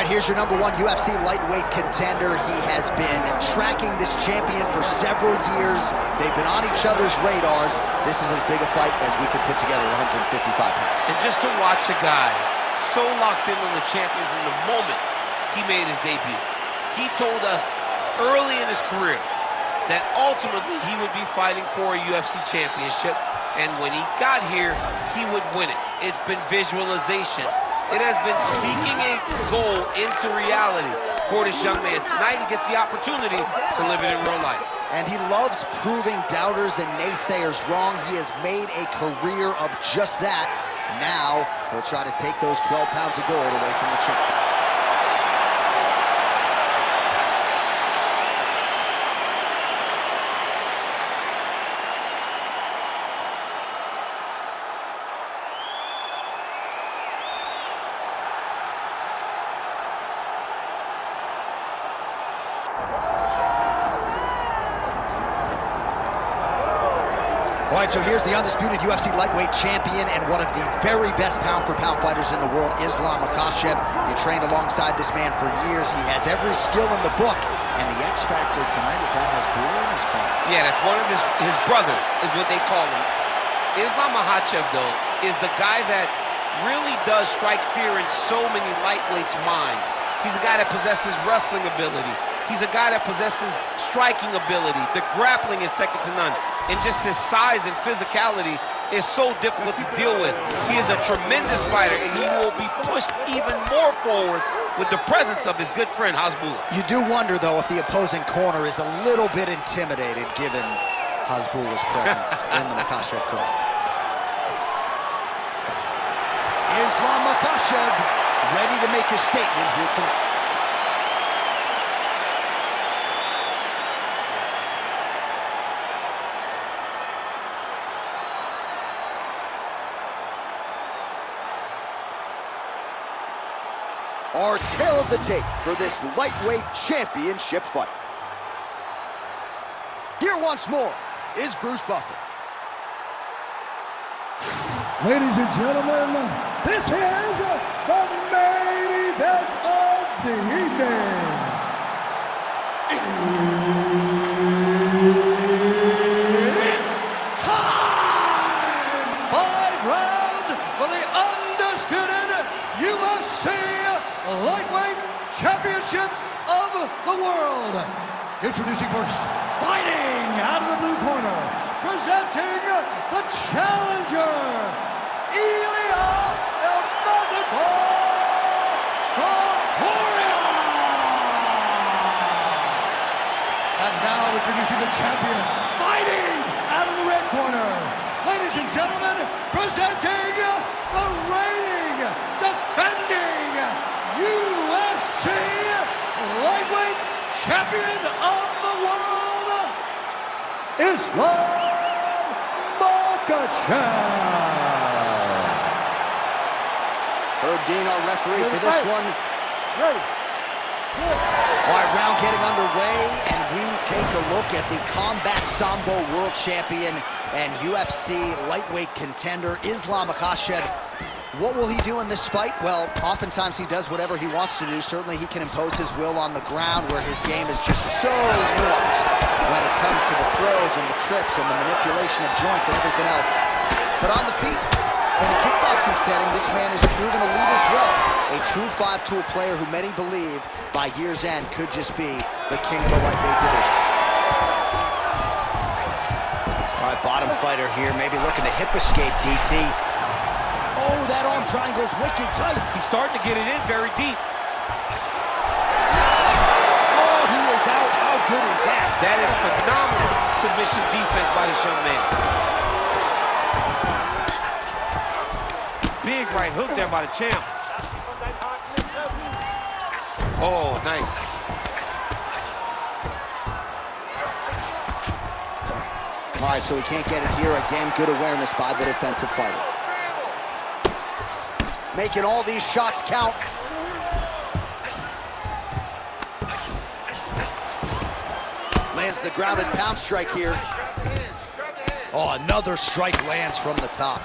right, here's your #1 UFC lightweight contender. He has been tracking this champion for several years. They've been on each other's radars. This is as big a fight as we could put together at 155 pounds. And just to watch a guy so locked in on the champion from the moment he made his debut. He told us early in his career that ultimately he would be fighting for a UFC championship, and when he got here, he would win it. It's been visualization. It has been speaking a goal into reality for this young man. Tonight, he gets the opportunity to live it in real life. And he loves proving doubters and naysayers wrong. He has made a career of just that. Now, he'll try to take those 12 pounds of gold away from the champ. All right, so here's the undisputed UFC lightweight champion and one of the very best pound-for-pound fighters in the world, Ilia Makhachev. You trained alongside this man for years. He has every skill in the book, and the X factor tonight is that Hasbulla in his corner. Yeah, that's one of his brothers, is what they call him. Ilia Makhachev, though, is the guy that really does strike fear in so many lightweights' minds. He's a guy that possesses wrestling ability. He's a guy that possesses striking ability. The grappling is second to none. And just his size and physicality is so difficult to deal with. He is a tremendous fighter, and he will be pushed even more forward with the presence of his good friend, Hasbulla. You do wonder, though, if the opposing corner is a little bit intimidated given Hasbulla's presence in the Makhachev corner. Ilia Makhachev ready to make his statement here tonight. Our tale of the tape for this lightweight championship fight. Here once more is Bruce Buffer. Ladies and gentlemen, this is the main event of the evening. It's time! 5 rounds for the undisputed UFC Lightweight Championship of the world. Introducing first, fighting out of the blue corner, presenting the challenger, Ilia Topuria. And now introducing the champion, fighting out of the red corner. Ladies and gentlemen, presenting the reigning, defending UFC lightweight champion of the world, Ilia Makhachev. Herb Dean, our referee for this one. Ready. All right, round getting underway, and we take a look at the Combat Sambo world champion and UFC lightweight contender, Ilia Makhachev. What will he do in this fight? Well, oftentimes he does whatever he wants to do. Certainly he can impose his will on the ground, where his game is just so nuanced when it comes to the throws and the trips and the manipulation of joints and everything else. But on the feet, in a kickboxing setting, this man has proven a lead as well. A true 5-tool player who many believe by year's end could just be the king of the lightweight division. All right, bottom fighter here, maybe looking to hip escape, DC. Oh, that arm triangle's wicked tight. He's starting to get it in very deep. Oh, he is out. How good is that? That is phenomenal submission defense by this young man. Big right hook there by the champ. Oh, nice. All right, so he can't get it here. Again, good awareness by the defensive fighter. Making all these shots count. Lands the grounded pound strike here. Oh, another strike lands from the top.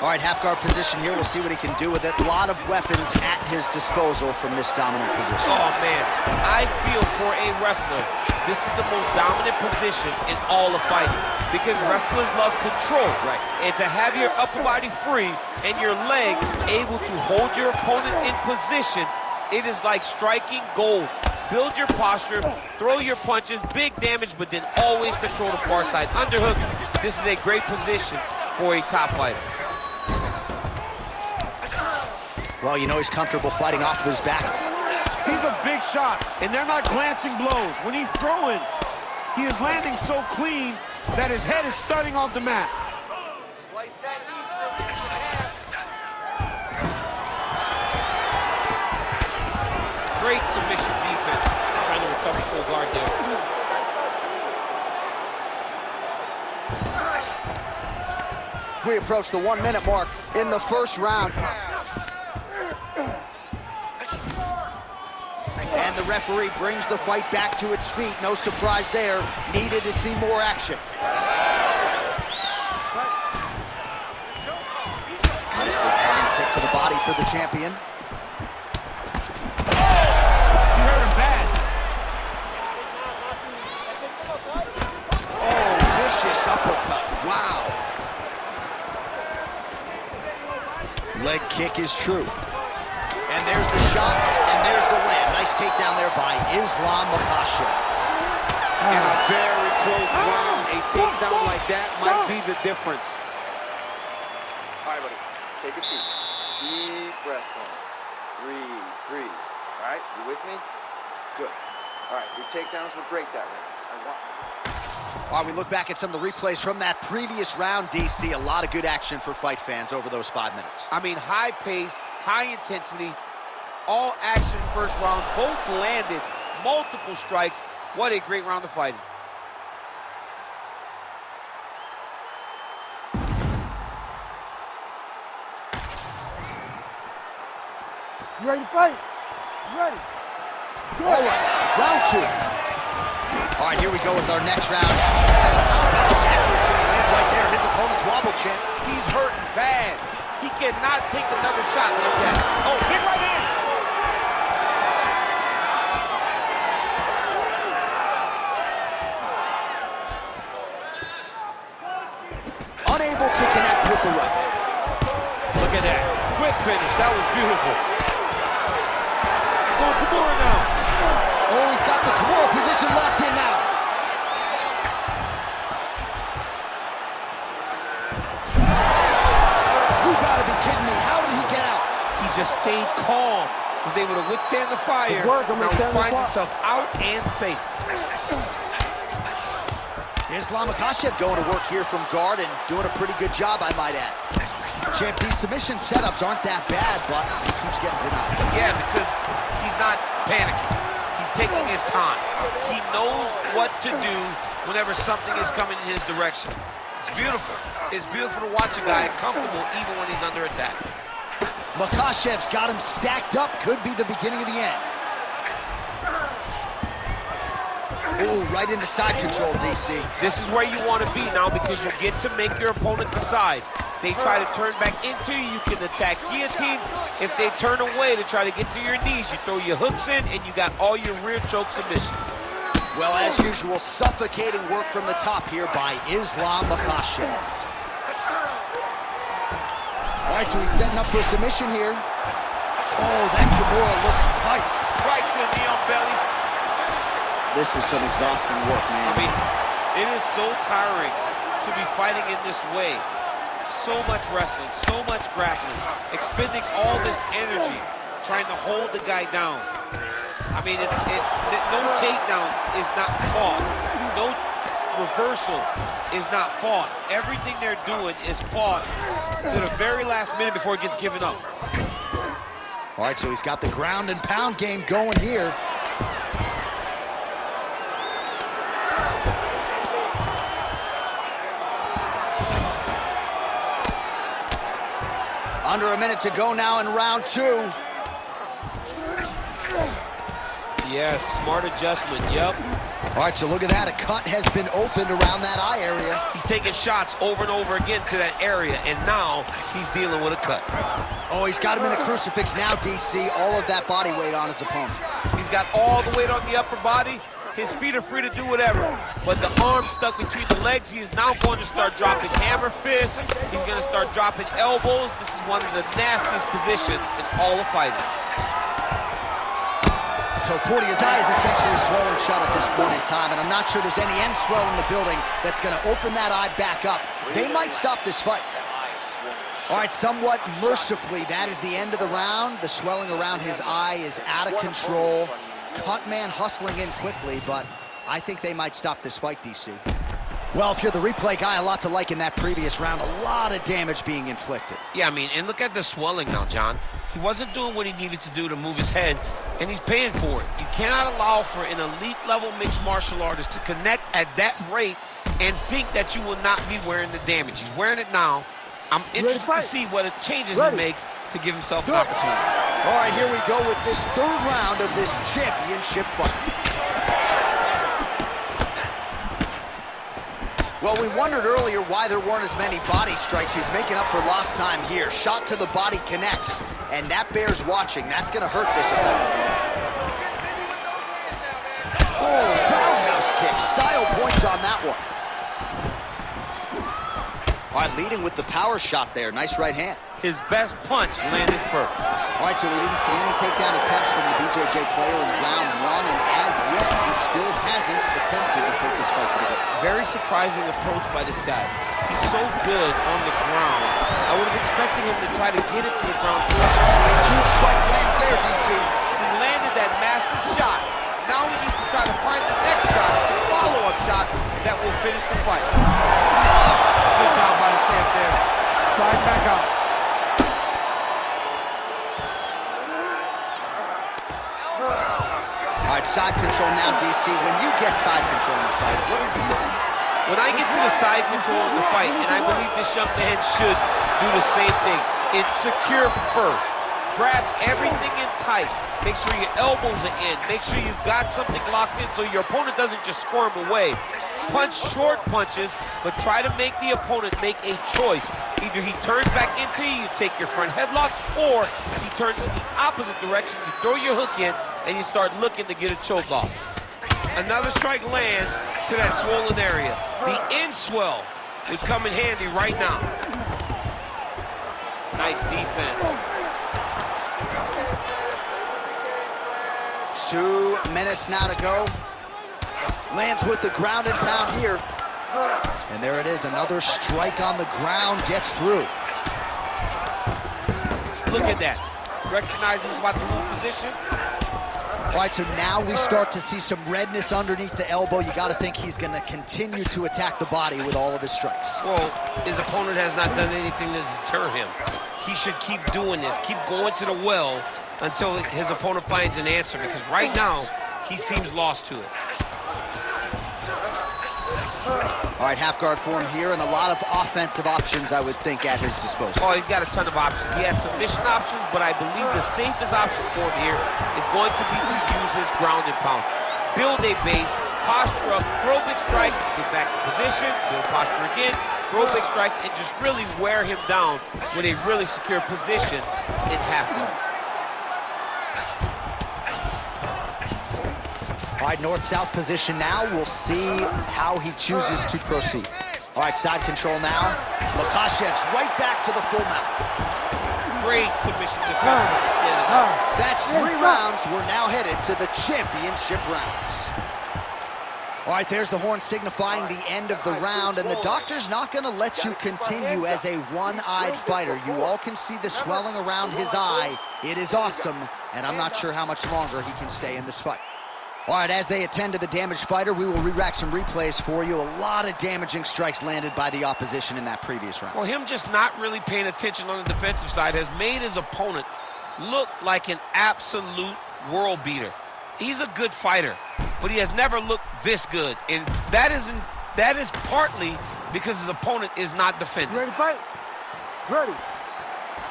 All right, half guard position here. We'll see what he can do with it. A lot of weapons at his disposal from this dominant position. Oh, man. I feel for a wrestler, this is the most dominant position in all of fighting because wrestlers love control. Right. And to have your upper body free and your leg able to hold your opponent in position, it is like striking gold. Build your posture, throw your punches, big damage, but then always control the far side underhook. This is a great position for a top fighter. Well, you know he's comfortable fighting off of his back. These are big shots, and they're not glancing blows. When he's throwing, he is landing so clean that his head is starting off the mat. Slice that knee from half. Great submission defense. Trying to recover full guard there. We approach the 1 minute mark in the first round. And the referee brings the fight back to its feet. No surprise there. Needed to see more action. Nicely timed kick to the body for the champion. You hurt him bad. Oh, vicious uppercut. Wow. Leg kick is true. And there's the shot, and there's the land. Nice takedown there by Islam Makhachev. In a very close round, a takedown like that might be the difference. All right, buddy, take a seat. Deep breath in. Breathe, breathe. All right, you with me? Good. All right, your takedowns were great that round. While we look back at some of the replays from that previous round, DC, a lot of good action for fight fans over those 5 minutes. I mean, high pace, high intensity, all action first round, both landed, multiple strikes. What a great round of fighting. You ready to fight? You ready? All right, round 2. All right, here we go with our next round. Accuracy land right there. His opponent's wobble chin. He's hurting bad. He cannot take another shot like that. Oh, get right in. Unable to connect with the right. Look at that. Quick finish. That was beautiful. He's on Kimura now. Oh, he's got the Kimura position locked in now. You gotta be kidding me. How did he get out? He just stayed calm. Was able to withstand the fire. Now he finds himself out and safe. Islam Makhachev going to work here from guard and doing a pretty good job, I might add. Champ, these submission setups aren't that bad, but he keeps getting denied. Yeah, because he's not panicking. He's taking his time. He knows what to do whenever something is coming in his direction. It's beautiful. It's beautiful to watch a guy comfortable even when he's under attack. Makhachev's got him stacked up. Could be the beginning of the end. Ooh, right into side control, DC. This is where you want to be now because you get to make your opponent decide. They try to turn back into you, you can attack guillotine. If they turn away to try to get to your knees, you throw your hooks in and you got all your rear choke submissions. Well, as usual, suffocating work from the top here by Islam Makhachev. All right, so he's setting up for a submission here. Oh, that Kimura looks tight. Right to the knee on belly. This is some exhausting work, man. I mean, it is so tiring to be fighting in this way. So much wrestling, so much grappling, expending all this energy, trying to hold the guy down. I mean, no takedown is not fought. No reversal is not fought. Everything they're doing is fought to the very last minute before it gets given up. All right, so he's got the ground and pound game going here. Under a minute to go now in round 2. Yes, smart adjustment, yep. All right, so look at that. A cut has been opened around that eye area. He's taking shots over and over again to that area, and now he's dealing with a cut. Oh, he's got him in a crucifix now, DC. All of that body weight on his opponent. He's got all the weight on the upper body. His feet are free to do whatever. But the arm stuck between the legs. He is now going to start dropping hammer fists. He's going to start dropping elbows. This is one of the nastiest positions in all of fighting. Topuria's eye is essentially swollen shut at this point in time, and I'm not sure there's any end swell in the building that's going to open that eye back up. They might stop this fight. All right, somewhat mercifully, that is the end of the round. The swelling around his eye is out of control. Cut man hustling in quickly, but I think they might stop this fight, DC. Well, if you're the replay guy, a lot to like in that previous round. A lot of damage being inflicted. Yeah, I mean, and look at the swelling now, John. He wasn't doing what he needed to do to move his head, and he's paying for it. You cannot allow for an elite-level mixed martial artist to connect at that rate and think that you will not be wearing the damage. He's wearing it now. I'm interested to see what changes he makes to give himself an opportunity. All right, here we go with this third round of this championship fight. Well, we wondered earlier why there weren't as many body strikes. He's making up for lost time here. Shot to the body connects, and that bears watching. That's going to hurt this opponent. Oh, roundhouse kick. Style points on that one. All right, leading with the power shot there. Nice right hand. His best punch landed first. All right, so we didn't see any takedown attempts from the BJJ player in round one, and as yet, he still hasn't attempted to take this fight to the ground. Very surprising approach by this guy. He's so good on the ground. I would have expected him to try to get it to the ground first. Huge strike lands there, DC. He landed that massive shot. Now he needs to try to find the next shot, the follow-up shot that will finish the fight. Good job by the champ there. Slide back out. All right, side control now, DC. When you get side control in the fight, what are you doing? When I get to the side control of the fight, and I believe this young man should do the same thing, it's secure first. Grab everything in tight. Make sure your elbows are in. Make sure you've got something locked in so your opponent doesn't just squirm away. Punch short punches, but try to make the opponent make a choice. Either he turns back into you, you take your front headlocks, or he turns in the opposite direction, you throw your hook in, and you start looking to get a choke off. Another strike lands to that swollen area. The end swell would come in handy right now. Nice defense. 2 minutes now to go. Lands with the ground and pound here. And there it is, another strike on the ground, gets through. Look at that. Recognize he was about to lose position. All right, so now we start to see some redness underneath the elbow. You got to think he's going to continue to attack the body with all of his strikes. Well, his opponent has not done anything to deter him. He should keep doing this, keep going to the well until his opponent finds an answer, because right now, he seems lost to it. All right, half guard form here, and a lot of offensive options, I would think, at his disposal. Oh, he's got a ton of options. He has submission options, but I believe the safest option for him here is going to be to use his ground and pound. Build a base, posture up, throw big strikes, get back in position, build posture again, throw big strikes, and just really wear him down with a really secure position in half guard. All right, north-south position now. We'll see how he chooses to proceed. All right, side control now. Makhachev's right back to the full mount. Great submission defense. That's 3 rounds. We're now headed to the championship rounds. All right, there's the horn signifying the end of the round, and the doctor's not going to let you continue as a one-eyed fighter. You all can see the swelling around his eye. It is awesome, and I'm not sure how much longer he can stay in this fight. All right, as they attend to the damaged fighter, we will re-rack some replays for you. A lot of damaging strikes landed by the opposition in that previous round. Well, him just not really paying attention on the defensive side has made his opponent look like an absolute world beater. He's a good fighter, but he has never looked this good, and that is partly because his opponent is not defending. Ready to fight? Ready.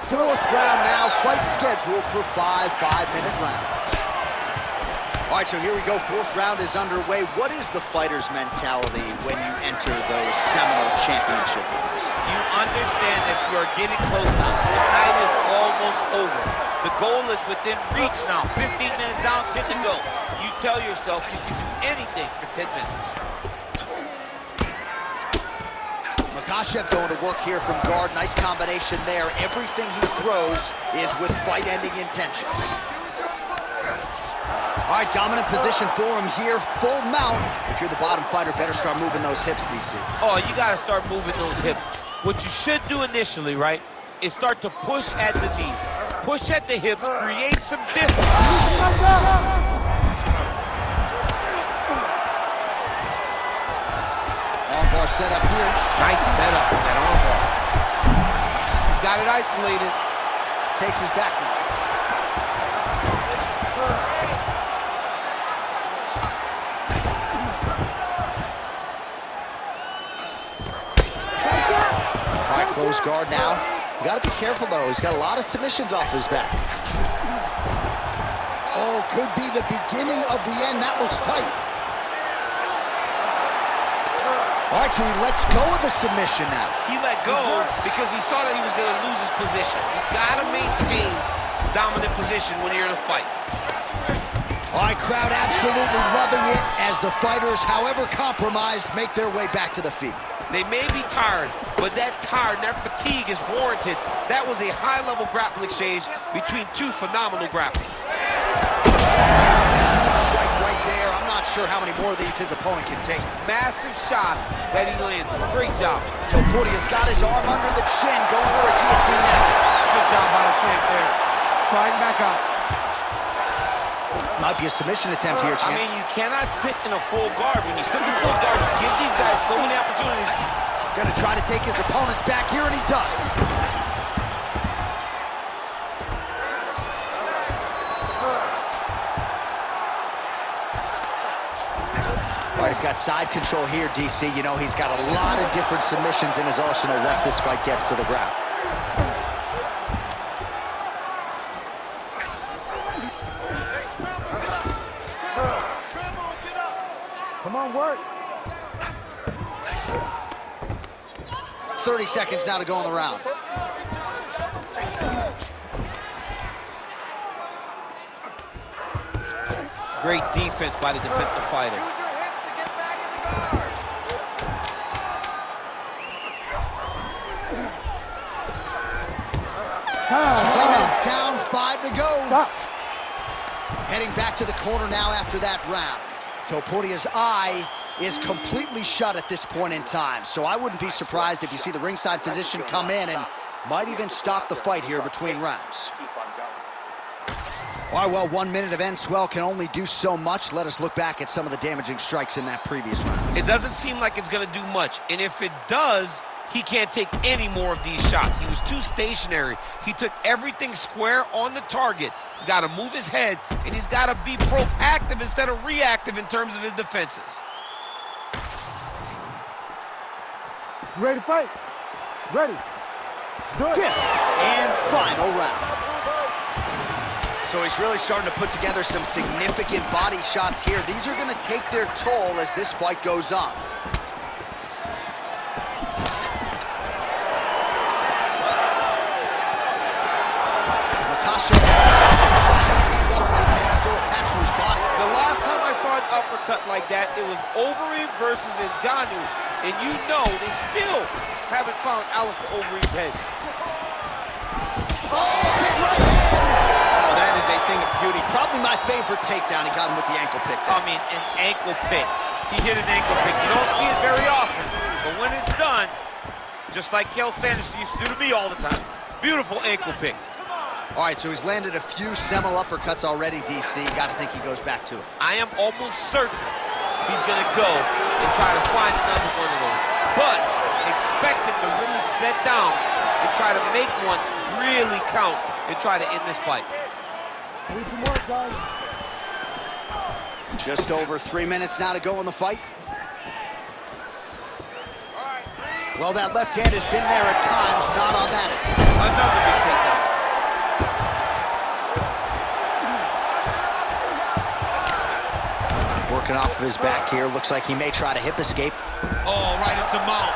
4th round now, fight scheduled for 5 5-minute rounds. All right, so here we go. Fourth round is underway. What is the fighter's mentality when you enter those seminal championship rounds? You understand that you are getting close now. The night is almost over. The goal is within reach now. 15 minutes down, 10 to go. You tell yourself you can do anything for 10 minutes. Makhachev going to work here from guard. Nice combination there. Everything he throws is with fight-ending intentions. All right, dominant position for him here. Full mount. If you're the bottom fighter, better start moving those hips, DC. Oh, you got to start moving those hips. What you should do initially, right, is start to push at the knees. Push at the hips, create some distance. Armbar set up here. Nice setup with that armbar. He's got it isolated. Takes his back now. All right, close guard now. You got to be careful, though. He's got a lot of submissions off his back. Oh, could be the beginning of the end. That looks tight. All right, so he lets go of the submission now. He let go because he saw that he was going to lose his position. You got to maintain dominant position when you're in a fight. All right, crowd absolutely loving it as the fighters, however compromised, make their way back to the feet. They may be tired, but that fatigue is warranted. That was a high-level grappling exchange between two phenomenal grapplers. Strike right there. I'm not sure how many more of these his opponent can take. Massive shot that he landed. Great job. Topuria's got his arm under the chin, going for a guillotine now. Good job by the champ there. Sliding back up. Might be a submission attempt here, champ. I mean, you cannot sit in a full guard. When you sit in full guard, you give these guys so many opportunities. Gonna try to take his opponent's back here, and he does. All right, he's got side control here, DC. You know, he's got a lot of different submissions in his arsenal once this fight gets to the ground. Come on, work. 30 seconds now to go in the round. Great defense by the defensive fighter. Use your hips to get back in the guard. Time. 20 minutes down, 5 to go. Stop. Heading back to the corner now after that round. Topuria's eye is completely shut at this point in time, so I wouldn't be surprised if you see the ringside physician come in and might even stop the fight here between rounds. Keep on going. All right, well, 1 minute of end swell can only do so much. Let us look back at some of the damaging strikes in that previous round. It doesn't seem like it's going to do much, and if it does, he can't take any more of these shots. He was too stationary. He took everything square on the target. He's got to move his head, and he's got to be proactive instead of reactive in terms of his defenses. You ready to fight? Ready. Let's do it. Fifth and final round. So he's really starting to put together some significant body shots here. These are going to take their toll as this fight goes on. Makhachev, he's still attached to his body. The last time I saw an uppercut like that, it was Overeem versus Ngannou, and you know they still haven't found Alistair Overeem's head. Oh, that is a thing of beauty. Probably my favorite takedown. He got him with the ankle pick. I mean, an ankle pick. He hit an ankle pick. You don't see it very often, but when it's done, just like Kel Sanderson used to do to me all the time, beautiful ankle picks. All right, so he's landed a few seminal uppercuts already, DC. Got to think he goes back to it. I am almost certain he's going to go and try to find another one of those. But expect him to really set down and try to make one really count and try to end this fight. Need some work, guys. Just over 3 minutes now to go in the fight. Well, that left hand has been there at times, not on that attempt. Another big takedown. Working off of his back here. Looks like he may try to hip escape. Oh, right into mount.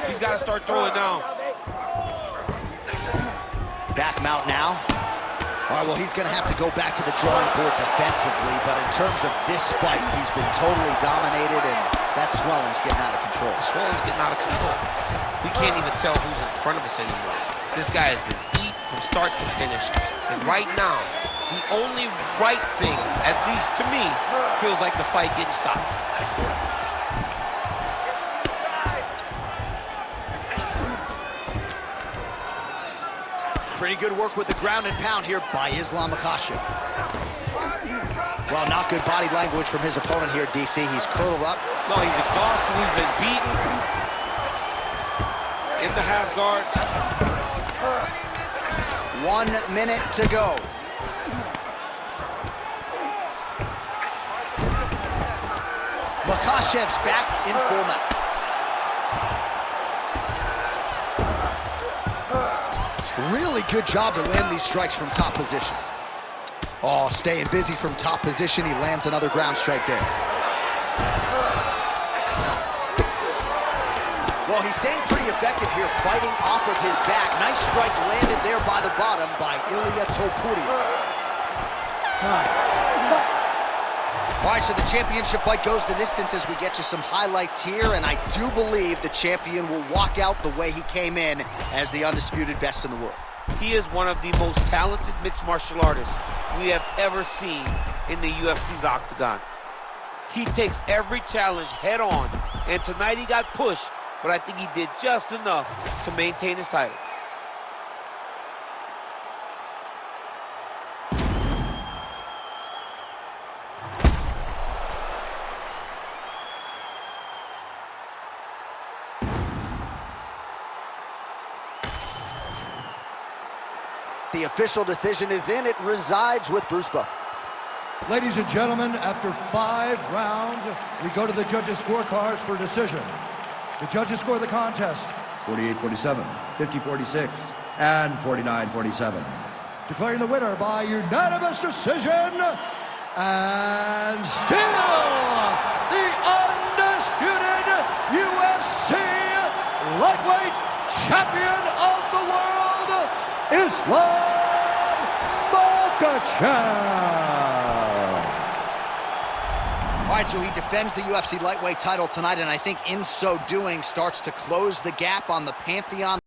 He's got to start throwing now. Back mount now. All right, well, he's going to have to go back to the drawing board defensively, but in terms of this fight, he's been totally dominated, and that swelling's getting out of control. Swelling's getting out of control. We can't even tell who's in front of us anymore. This guy has been beat from start to finish, and right now, the only right thing, at least to me, feels like the fight getting stopped. Pretty good work with the ground and pound here by Ilia Makhachev. Well, not good body language from his opponent here, DC. He's curled up. No, he's exhausted. He's been beaten. In the half guard. 1 minute to go. Makhachev's back in full mount. Really good job to land these strikes from top position. Oh, staying busy from top position. He lands another ground strike there. Well, he's staying pretty effective here, fighting off of his back. Nice strike landed there by the bottom by Ilia Topuria. All right, so the championship fight goes the distance as we get you some highlights here, and I do believe the champion will walk out the way he came in as the undisputed best in the world. He is one of the most talented mixed martial artists we have ever seen in the UFC's octagon. He takes every challenge head on, and tonight he got pushed, but I think he did just enough to maintain his title. The official decision is in. It resides with Bruce Buff. Ladies and gentlemen, after 5 rounds, we go to the judges' scorecards for decision. The judges score the contest 48-47, 50-46, and 49-47. Declaring the winner by unanimous decision, and still the undisputed UFC lightweight champion of the world, Ilia Makhachev. All right, so he defends the UFC lightweight title tonight, and I think in so doing starts to close the gap on the pantheon.